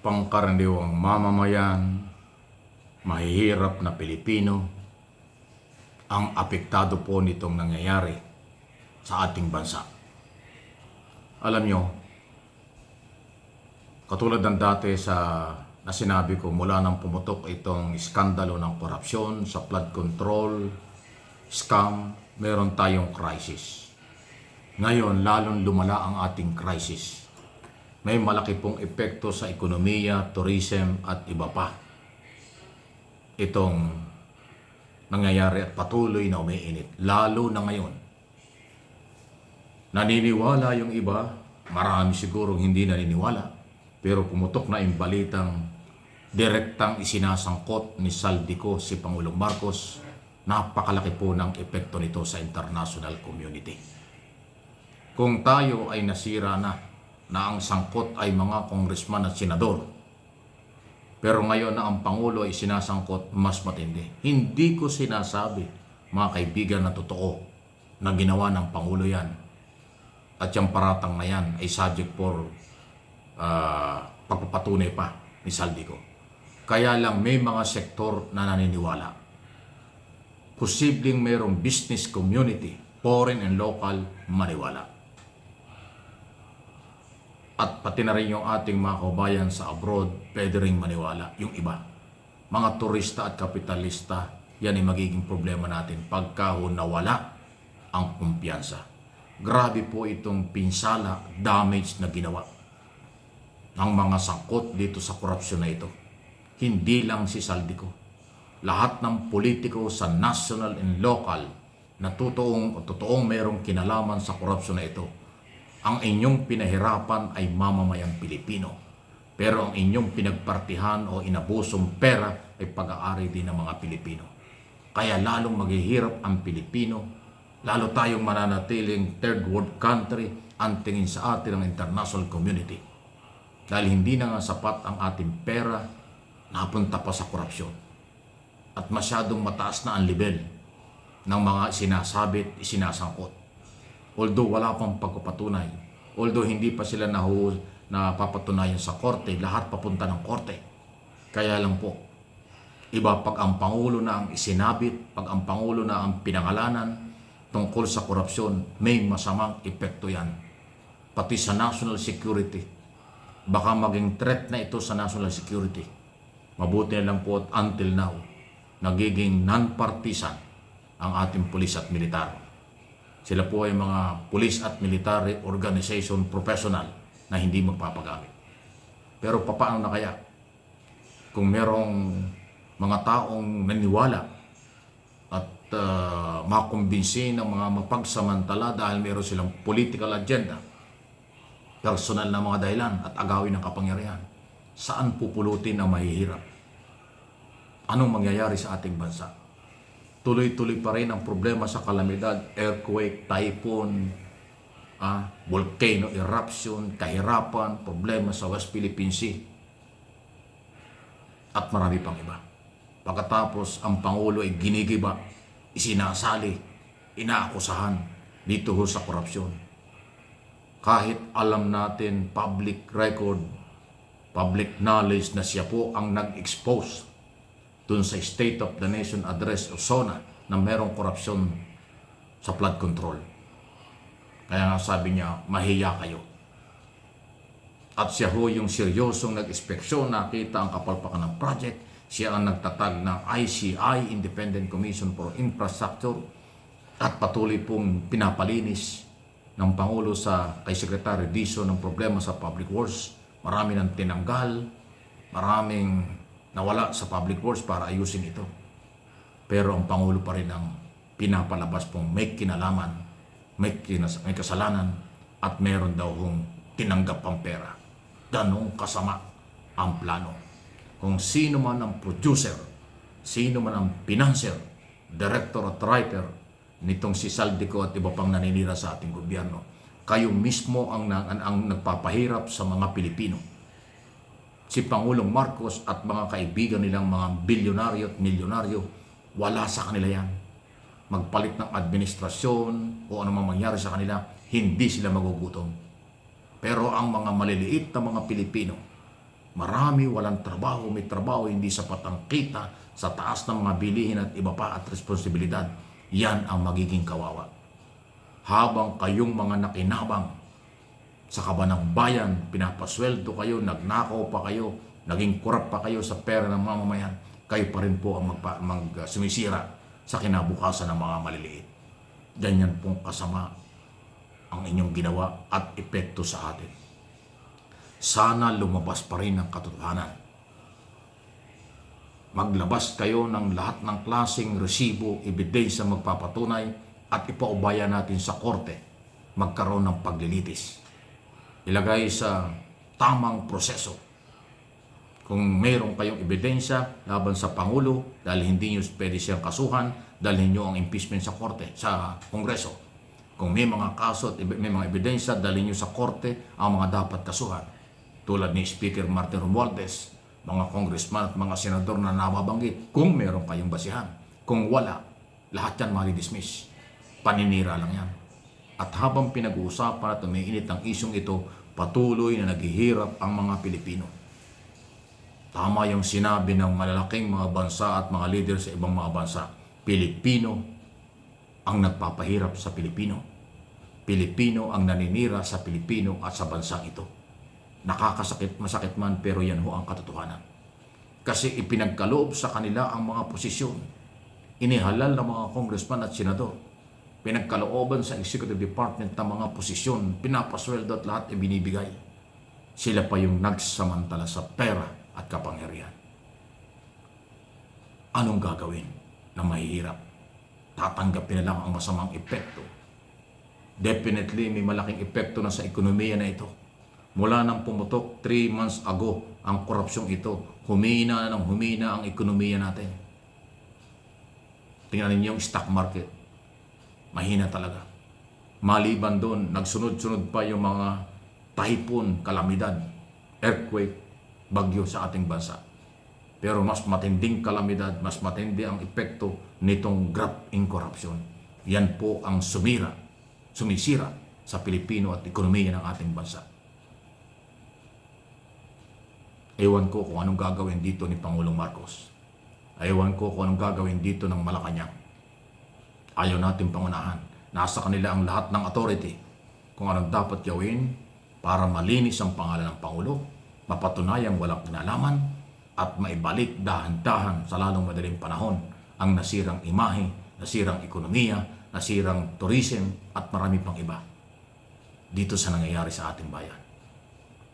pangkaraniwang mamamayan, mahihirap na Pilipino, ang apektado po nitong nangyayari sa ating bansa. Alam nyo, katulad ng dati na sinabi ko mula nang pumutok itong iskandalo ng korupsyon sa flood control, scam, meron tayong crisis. Ngayon, lalong lumala ang ating crisis. May malaki pong epekto sa ekonomiya, tourism at iba pa. Itong nangyayari at patuloy na umiinit, lalo na ngayon. Naniniwala yung iba, marami sigurong hindi naniniwala, pero pumutok na yung balitang direktang isinasangkot ni Saldico si Pangulong Marcos. Napakalaki po ng epekto nito sa international community. Kung tayo ay nasira na ang sangkot ay mga kongresman at senador, pero ngayon na ang Pangulo ay sinasangkot, mas matindi. Hindi ko sinasabi, mga kaibigan, na totoo na ginawa ng Pangulo yan. At yung paratang na yan ay subject for pagpapatunay pa ni Saldico. Kaya lang may mga sektor na naniniwala. Posibleng mayroong business community, foreign and local, maniwala. At pati na rin yung ating mga kabayan sa abroad, pwede rin maniwala yung iba. Mga turista at kapitalista, yan ay magiging problema natin pagka nawala ang kumpiyansa. Grabe po itong pinsala, damage na ginawa ng mga sangkot dito sa korupsyon na ito. Hindi lang si Saldico. Lahat ng politiko sa national and local na totoong mayroong kinalaman sa korupsyon na ito. Ang inyong pinahirapan ay mamamayang Pilipino. Pero ang inyong pinagpartihan o inabusong pera ay pag-aari din ng mga Pilipino. Kaya lalong maghihirap ang Pilipino, lalo tayong mananatiling third world country ang tingin sa atin ng international community. Dahil hindi na nga sapat ang ating pera, napunta pa sa korupsyon. At masyadong mataas na ang level ng mga sinasabit, isinasangkot. Although wala pang pagpapatunay, although hindi pa sila napapatunayan sa korte, lahat papunta ng korte. Kaya lang po, iba pag ang Pangulo na ang isinabit, pag ang Pangulo na ang pinangalanan tungkol sa korupsyon, may masamang epekto yan. Pati sa national security, baka maging threat na ito sa national security. Mabuti na lang po at until now, nagiging non-partisan ang ating pulis at militar. Sila po ay mga police at military organization professional na hindi magpapagamit. Pero paano na kaya kung merong mga taong naniwala at makumbinsi ng mga mapagsamantala dahil meron silang political agenda, personal na mga dahilan at agawin ng kapangyarihan, saan pupulutin ang mahihirap? Anong mangyayari sa ating bansa? Tuloy-tuloy pa rin ang problema sa kalamidad, earthquake, typhoon, volcano eruption, kahirapan, problema sa West Philippine Sea, at marami pang iba. Pagkatapos, ang Pangulo ay ginigiba, isinasali, inaakusahan dito ho sa korupsyon. Kahit alam natin, public record, public knowledge na siya po ang nag-expose dun sa State of the Nation Address o SONA na merong korupsyon sa flood control. Kaya nga sabi niya, mahiya kayo. At siya ho yung seryosong nag-inspeksyon, nakita ang kapalpakan ng project. Siya ang nagtatag ng ICI, Independent Commission for Infrastructure, at patuloy pong pinapalinis ng Pangulo kay Secretary Dizon ng problema sa public works. Marami nang tinanggal, maraming nawala sa public works para ayusin ito. Pero ang Pangulo pa rin ang pinapalabas pong may kinalaman, may kasalanan, at meron daw hong tinanggap ang pera. Ganong kasama ang plano. Kung sino man ang producer, sino man ang financier, director at writer nitong si Saldico at iba pang naninira sa ating gobyerno, kayo mismo ang nagpapahirap sa mga Pilipino. Si Pangulong Marcos at mga kaibigan nilang mga bilyonaryo at milyonaryo, wala sa kanila yan. Magpalit ng administrasyon o anumang mangyari sa kanila, hindi sila magugutom. Pero ang mga maliliit na mga Pilipino Marami walang trabaho, may trabaho, hindi sapat ang kita sa taas ng mga bilihin at iba pa at responsibilidad. Yan ang magiging kawawa. Habang kayong mga nakinabang sa kabanang bayan, pinapasweldo kayo, nagnakaw pa kayo, naging korap pa kayo sa pera ng mamamayan, kayo pa rin po ang sumisira sa kinabukasan ng mga maliliit. Ganyan pong kasama ang inyong ginawa at epekto sa atin. Sana lumabas pa rin ang katotohanan. Maglabas kayo ng lahat ng klaseng resibo, ebidensya magpapatunay at ipaubaya natin sa korte. Magkaroon ng paglilitis. Ilagay sa tamang proseso. Kung mayroon kayong ebidensya laban sa Pangulo, dahil hindi nyo pwede siyang kasuhan, dalhin nyo ang impeachment sa korte, sa Kongreso. Kung may mga kaso at may mga ebidensya, dalhin nyo sa korte ang mga dapat kasuhan. Tulad ni Speaker Martin Romualdez, mga congressman at mga senador na nababanggit, kung mayroon kayong basihan. Kung wala, lahat yan mali-dismiss. Paninira lang yan. At habang pinag-uusapan at umiinit ang isyong ito, patuloy na naghihirap ang mga Pilipino. Tama yung sinabi ng malalaking mga bansa at mga leader sa ibang mga bansa. Pilipino ang nagpapahirap sa Pilipino. Pilipino ang naninira sa Pilipino at sa bansang ito. Nakakasakit, masakit man, pero yan ho ang katotohanan. Kasi ipinagkaloob sa kanila ang mga posisyon. Inihalal ng mga congressman at senador. Pinagkalooban sa executive department ng mga posisyon, pinapasweldo at lahat ibinibigay. Sila pa yung nagsamantala sa pera at kapangyarihan. Anong gagawin na mahihirap? Tatanggapin na lang ang masamang epekto. Definitely may malaking epekto na sa ekonomiya na ito. Mula nang pumutok 3 months ago ang korupsyong ito, humina ng humina ang ekonomiya natin. Tingnan ninyo yung stock market. Mahina talaga. Maliban doon, nagsunod-sunod pa yung mga typhoon, kalamidad, earthquake, bagyo sa ating bansa. Pero mas matinding kalamidad, mas matindi ang epekto nitong graft in corruption. Yan po ang sumisira sa Pilipino at ekonomiya ng ating bansa. Ewan ko kung anong gagawin dito ni Pangulong Marcos. Ewan ko kung anong gagawin dito ng Malacanang. Ayaw natin pangunahan. Nasa kanila ang lahat ng authority kung anong dapat gawin para malinis ang pangalan ng Pangulo, mapatunayang walang kinalaman, at maibalik dahan-dahan sa lalong madaling panahon ang nasirang imahe, nasirang ekonomiya, nasirang tourism at marami pang iba dito sa nangyayari sa ating bayan.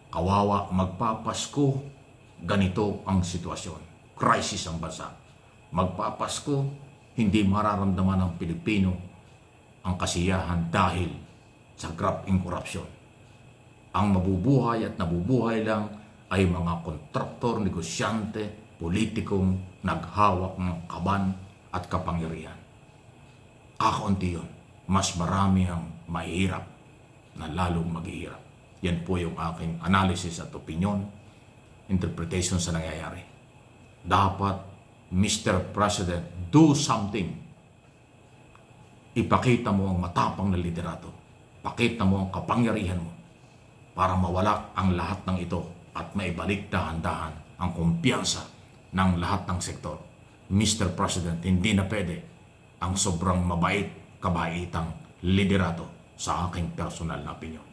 Kawawa, magpapasko, ganito ang sitwasyon. Crisis ang bansa. Magpapasko, hindi mararamdaman ng Pilipino ang kasiyahan dahil sa graft in corruption. Ang mabubuhay at nabubuhay lang ay mga kontraktor, negosyante, politikong naghawak ng kaban at kapangyarihan. Kakaunti yun. Mas marami ang mahirap na lalong maghihirap. Yan po yung aking analysis at opinion, interpretation sa nangyayari. Dapat, Mr. President, do something. Ipakita mo ang matapang na liderato. Pakita mo ang kapangyarihan mo para mawala ang lahat ng ito at maibalik dahan-dahan ang kumpiyansa ng lahat ng sektor. Mr. President, hindi na pwede ang sobrang mabait, kabaitang liderato sa aking personal na opinion.